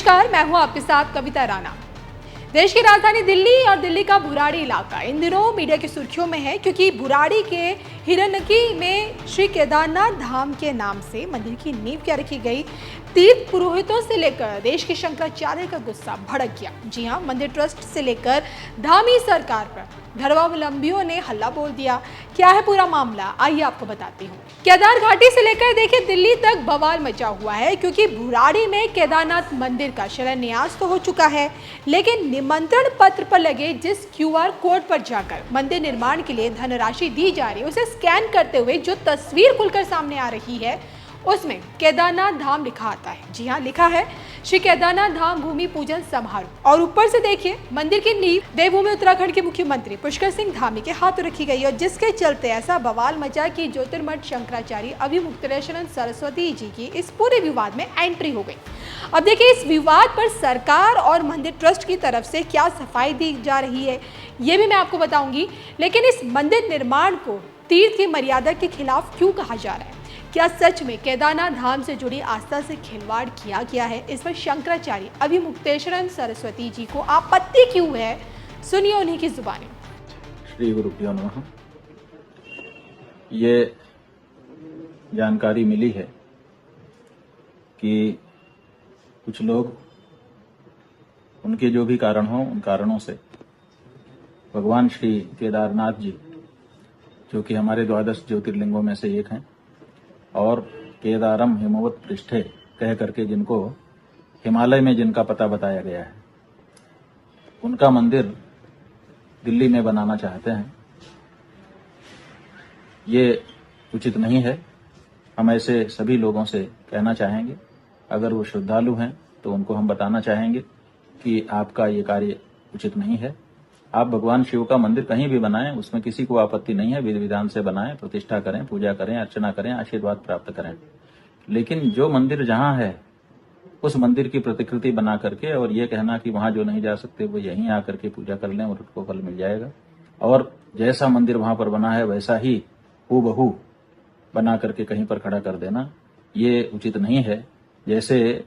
नमस्कार, मैं हूं आपके साथ कविता राणा। देश की राजधानी दिल्ली और दिल्ली का बुराड़ी इलाका इन दिनों मीडिया की सुर्खियों में है, क्योंकि बुराड़ी के हिरनकी में श्री केदारनाथ धाम के नाम से मंदिर की नींव क्या रखी गई। तीर्थ पुरोहितों से लेकर देश के शंकराचार्य का गुस्सा भड़क गया। जी हां, मंदिर ट्रस्ट से लेकर धामी सरकार पर धर्मावलंबियों ने हल्ला बोल दिया। क्या है पूरा मामला, आइए आपको बताती हूँ। केदार घाटी से लेकर देखिए दिल्ली तक बवाल मचा हुआ है, क्योंकि बुराड़ी में केदारनाथ मंदिर का शिलान्यास तो हो चुका है, लेकिन निमंत्रण पत्र पर लगे जिस QR कोड पर जाकर मंदिर निर्माण के लिए धनराशि दी जा रही है, उसे स्कैन करते हुए जो तस्वीर खुलकर सामने आ रही है उसमें केदारनाथ धाम लिखा आता है। जी हाँ, लिखा है श्री केदारनाथ धाम भूमि पूजन समारोह, और ऊपर से देखिए मंदिर की नींव देवभूमि उत्तराखंड के मुख्यमंत्री पुष्कर सिंह धामी के हाथों रखी गई, और जिसके चलते ऐसा बवाल मचा कि ज्योतिर्मठ शंकराचार्य अभिमुक्तेश्वर सरस्वती जी की इस पूरे विवाद में एंट्री हो गई। अब देखिए इस विवाद पर सरकार और मंदिर ट्रस्ट की तरफ से क्या सफाई दी जा रही है, ये भी मैं आपको बताऊंगी। लेकिन इस मंदिर निर्माण को तीर्थ की मर्यादा के खिलाफ क्यों कहा जा रहा है? क्या सच में केदारनाथ धाम से जुड़ी आस्था से खिलवाड़ किया गया है? इस पर शंकराचार्य अभिमुक्तेश्वर सरस्वती जी को आपत्ति क्यों है? सुनिए उन्हीं की जुबानी। श्री गुरुभ्यो नमः। ये जानकारी मिली है कि कुछ लोग उनके जो भी कारण हो, उन कारणों से भगवान श्री केदारनाथ जी, जो कि हमारे 12 ज्योतिर्लिंगों में से एक हैं, और केदारम हिमवत पृष्ठे कह करके जिनको हिमालय में जिनका पता बताया गया है, उनका मंदिर दिल्ली में बनाना चाहते हैं। ये उचित नहीं है। हम ऐसे सभी लोगों से कहना चाहेंगे, अगर वो श्रद्धालु हैं तो उनको हम बताना चाहेंगे कि आपका ये कार्य उचित नहीं है। आप भगवान शिव का मंदिर कहीं भी बनाएं, उसमें किसी को आपत्ति नहीं है। विधि विधान से बनाएं, प्रतिष्ठा करें, पूजा करें, अर्चना करें, आशीर्वाद प्राप्त करें। लेकिन जो मंदिर जहां है उस मंदिर की प्रतिकृति बना करके और ये कहना कि वहां जो नहीं जा सकते वो यहीं आकर के पूजा कर लें और उनको फल मिल जाएगा, और जैसा मंदिर वहां पर बना है वैसा ही हूबहू बना करके कहीं पर खड़ा कर देना, ये उचित नहीं है। जैसे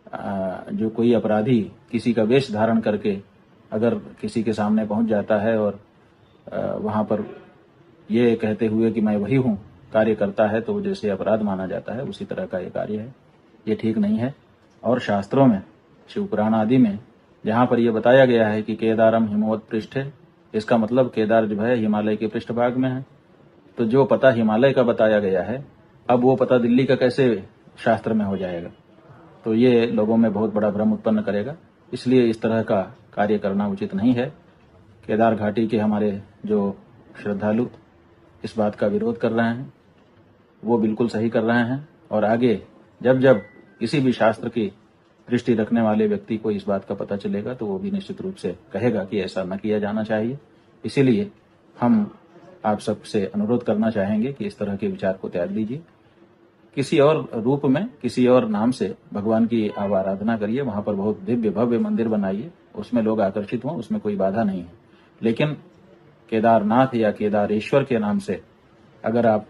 जो कोई अपराधी किसी का वेश धारण करके अगर किसी के सामने पहुंच जाता है और वहां पर ये कहते हुए कि मैं वही हूं कार्य करता है, तो जैसे अपराध माना जाता है, उसी तरह का ये कार्य है। ये ठीक नहीं है। और शास्त्रों में, शिव पुराण आदि में जहां पर यह बताया गया है कि केदारम हिमवत पृष्ठ है, इसका मतलब केदार जो है हिमालय के पृष्ठभाग में है। तो जो पता हिमालय का बताया गया है, अब वो पता दिल्ली का कैसे शास्त्र में हो जाएगा? तो ये लोगों में बहुत बड़ा भ्रम उत्पन्न करेगा। इसलिए इस तरह का कार्य करना उचित नहीं है। केदार घाटी के हमारे जो श्रद्धालु इस बात का विरोध कर रहे हैं, वो बिल्कुल सही कर रहे हैं। और आगे जब जब किसी भी शास्त्र की दृष्टि रखने वाले व्यक्ति को इस बात का पता चलेगा, तो वो भी निश्चित रूप से कहेगा कि ऐसा न किया जाना चाहिए। इसीलिए हम आप सबसे अनुरोध करना चाहेंगे कि इस तरह के विचार को त्याग दीजिए। किसी और रूप में, किसी और नाम से भगवान की आराधना करिए, वहां पर बहुत दिव्य भव्य मंदिर बनाइए, उसमें लोग आकर्षित हों, उसमें कोई बाधा नहीं है। लेकिन केदारनाथ या केदारेश्वर के नाम से अगर आप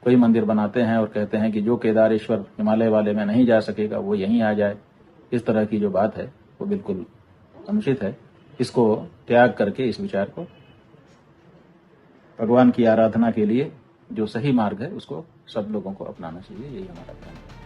कोई मंदिर बनाते हैं और कहते हैं कि जो केदारेश्वर हिमालय वाले में नहीं जा सकेगा वो यहीं आ जाए, इस तरह की जो बात है वो बिल्कुल अनुचित है। इसको त्याग करके इस विचार को भगवान की आराधना के लिए जो सही मार्ग है उसको सब लोगों को अपनाना चाहिए। यही हमारा कहना है।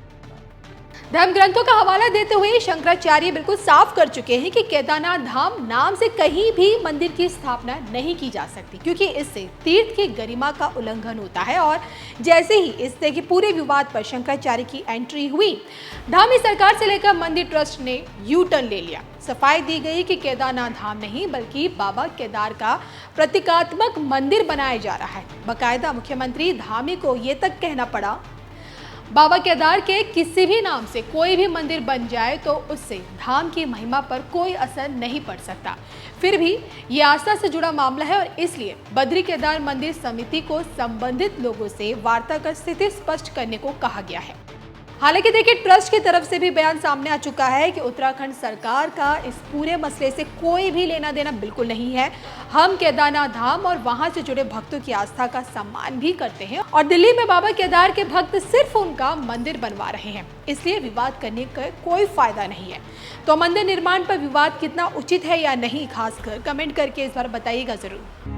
धर्म ग्रंथों का हवाला देते हुए शंकराचार्य बिल्कुल साफ कर चुके हैं कि केदारनाथ धाम नाम से कहीं भी मंदिर की स्थापना नहीं की जा सकती, क्योंकि इससे तीर्थ की गरिमा का उल्लंघन होता है। और जैसे ही इस तरह के पूरे विवाद पर शंकराचार्य की एंट्री हुई, धामी सरकार से लेकर मंदिर ट्रस्ट ने यू टर्न ले लिया। सफाई दी गई कि केदारनाथ धाम नहीं बल्कि बाबा केदार का प्रतीकात्मक मंदिर बनाया जा रहा है। बाकायदा मुख्यमंत्री धामी को ये तक कहना पड़ा, बाबा केदार के किसी भी नाम से कोई भी मंदिर बन जाए तो उससे धाम की महिमा पर कोई असर नहीं पड़ सकता। फिर भी ये आस्था से जुड़ा मामला है, और इसलिए बद्री केदार मंदिर समिति को संबंधित लोगों से वार्ता कर स्थिति स्पष्ट करने को कहा गया है। हालांकि देखिए ट्रस्ट की तरफ से भी बयान सामने आ चुका है कि उत्तराखंड सरकार का इस पूरे मसले से कोई भी लेना देना बिल्कुल नहीं है। हम केदारनाथ धाम और वहां से जुड़े भक्तों की आस्था का सम्मान भी करते हैं और दिल्ली में बाबा केदार के भक्त सिर्फ उनका मंदिर बनवा रहे हैं, इसलिए विवाद करने का कोई फायदा नहीं है। तो मंदिर निर्माण पर विवाद कितना उचित है या नहीं, खासकर कमेंट करके इस बार बताइएगा जरूर।